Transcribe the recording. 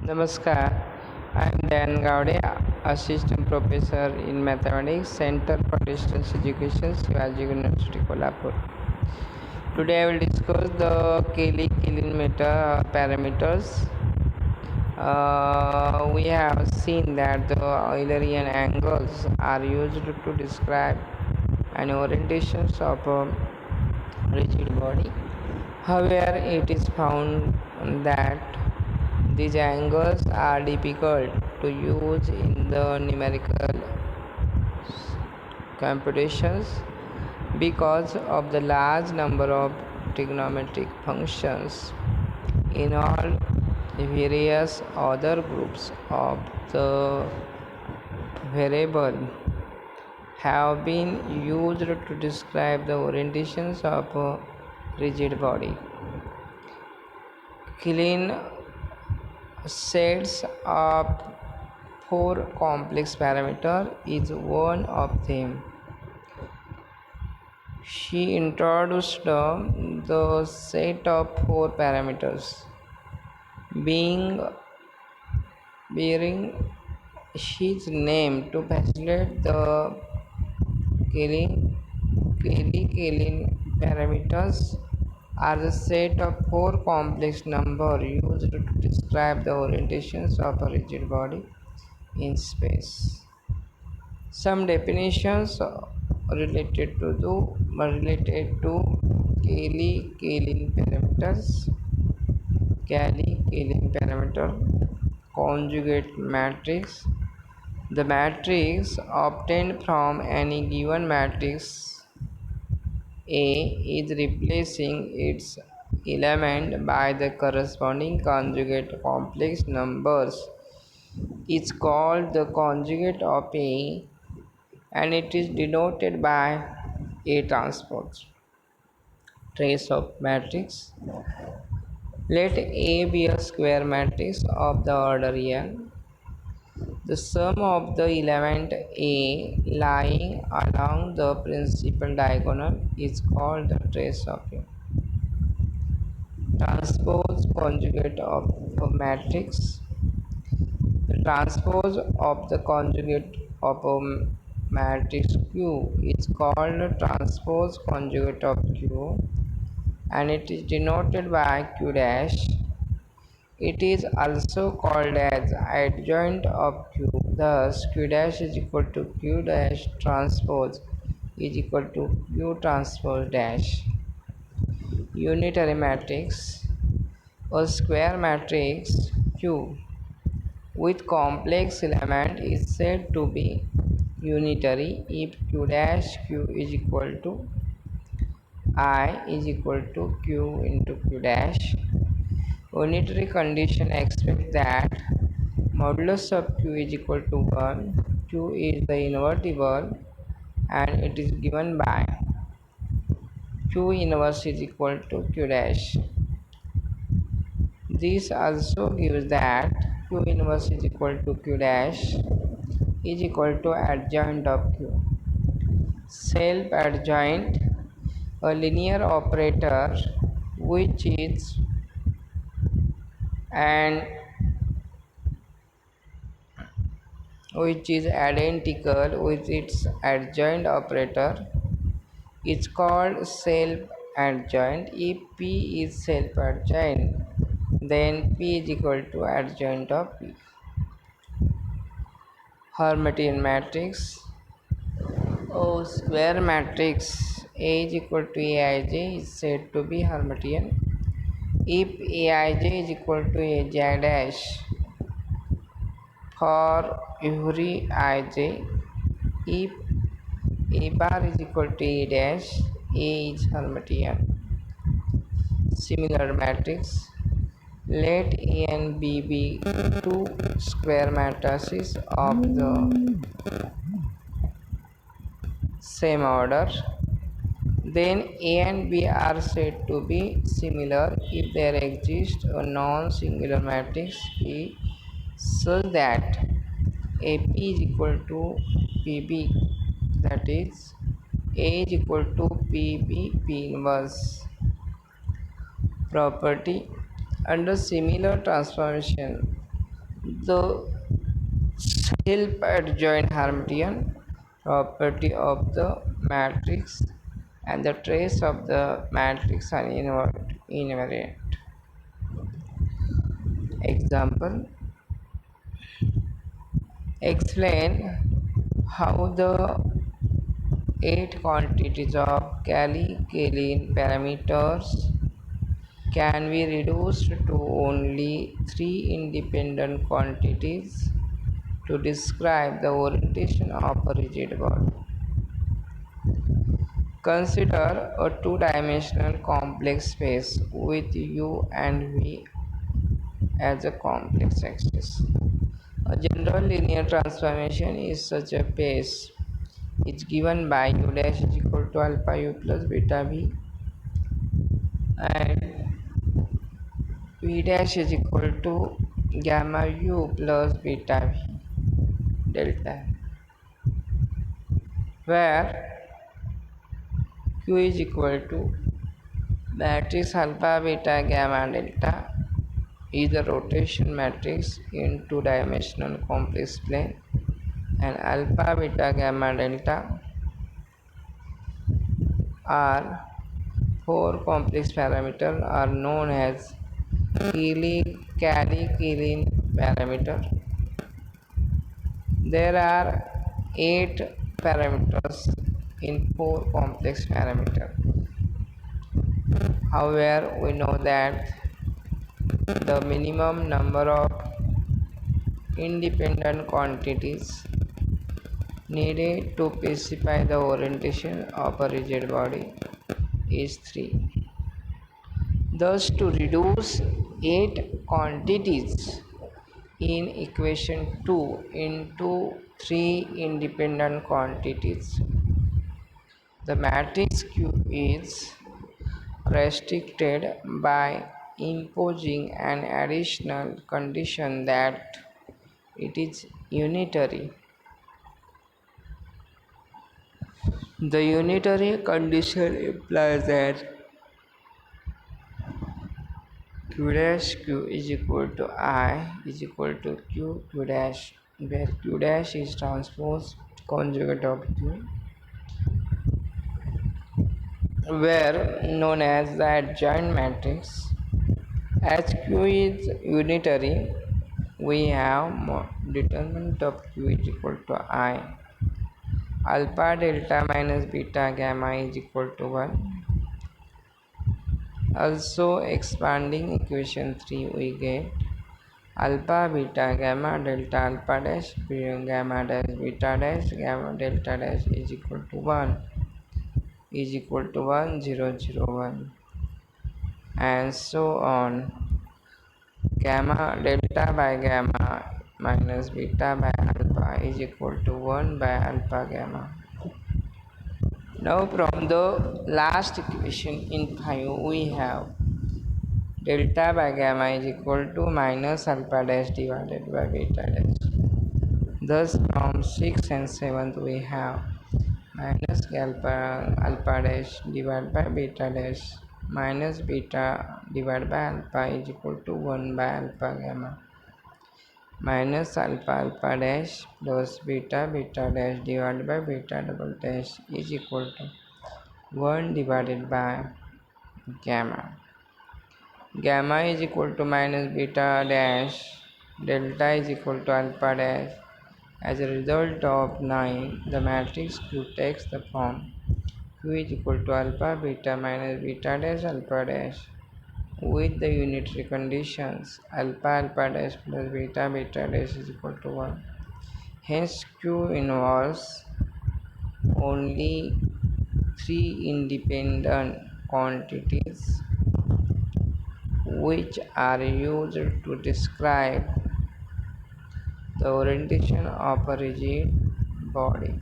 Namaskar, I am Dan Gaude, Assistant Professor in Mathematics, Center for Distance Education, Shivaji University, Kolhapur. Today I will discuss the Kelly-Killing parameters. We have seen that the Eulerian angles are used to describe an orientations of a rigid body. However, it is found that these angles are difficult to use in the numerical computations because of the large number of trigonometric functions in all various other groups of the variable have been used to describe the orientations of a rigid body. Clean sets of 4 complex parameters is one of them. She introduced the set of 4 parameters bearing his name to facilitate the Kelly parameters are the set of 4 complex numbers used to describe the orientations of a rigid body in space. Some definitions related to Kelly-Killing parameters. Kelly-Killing parameter conjugate matrix. The matrix obtained from any given matrix A is replacing its element by the corresponding conjugate complex numbers. It's called the conjugate of A and it is denoted by A transpose. Trace of matrix. Let A be a square matrix of the order n. The sum of the element A lying along the principal diagonal is called the trace of A. Transpose conjugate of a matrix. The transpose of the conjugate of a matrix Q is called the transpose conjugate of Q and it is denoted by Q dash. It is also called as adjoint of Q. Thus, Q dash is equal to Q dash transpose is equal to Q transpose dash. Unitary matrix. A square matrix Q with complex element is said to be unitary if Q dash Q is equal to I is equal to Q into Q dash. Unitary condition expects that modulus of Q is equal to 1. Q is the invertible and it is given by Q inverse is equal to Q dash. This also gives that Q inverse is equal to Q dash is equal to adjoint of Q. Self-adjoint, a linear operator which is identical with its adjoint operator is called self-adjoint. If P is self-adjoint, then P is equal to adjoint of P. Hermitian matrix. A square matrix A is equal to Aij is said to be Hermitian. If Aij is equal to Aj dash for every Ij, if A bar is equal to A dash, A is Hermitian. Similar matrix. Let A and B be 2 square matrices of the same order. Then A and B are said to be similar if there exists a non-singular matrix P such that AP is equal to PB, that is A is equal to PB P inverse. Property. Under similar transformation, The self-adjoint Hermitian property of the matrix and the trace of the matrix are invariant. Example: explain how the 8 quantities of kelein parameters can be reduced to only 3 independent quantities to describe the orientation of a rigid body. Consider a two-dimensional complex space with u and v as a complex axis. A general linear transformation is such a space is given by u dash is equal to alpha u plus beta v and v dash is equal to gamma u plus beta v delta, where q is equal to matrix alpha beta gamma delta is a rotation matrix in two-dimensional complex plane, and alpha beta gamma delta are four complex parameters are known as kelein parameter. There are 8 parameters in 4 complex parameters. However, we know that the minimum number of independent quantities needed to specify the orientation of a rigid body is 3. Thus, to reduce 8 quantities in equation 2 into 3 independent quantities, the matrix Q is restricted by imposing an additional condition that it is unitary. The unitary condition implies that q dash q is equal to I is equal to q dash, where q dash is transpose conjugate of q, where known as the adjoint matrix. As q is unitary, we have determinant of q is equal to I. Alpha delta minus beta gamma is equal to 1. Also expanding equation 3, we get alpha beta gamma delta alpha dash gamma dash beta dash gamma delta dash is equal to 1 0 0 1, and so on. Gamma delta by gamma minus beta by alpha is equal to 1 by alpha gamma. Now from the last equation in 5, we have delta by gamma is equal to minus alpha dash divided by beta dash. Thus from 6th and 7th we have minus alpha dash divided by beta dash minus beta divided by alpha is equal to 1 by alpha gamma minus alpha dash plus beta dash divided by beta double dash is equal to 1 divided by gamma. Gamma is equal to minus beta dash delta is equal to alpha dash. As a result of 9, the matrix Q takes the form Q is equal to alpha beta minus beta dash alpha dash with the unitary conditions alpha dash plus beta dash is equal to 1. Hence Q involves only 3 independent quantities which are used to describe the orientation of a rigid body.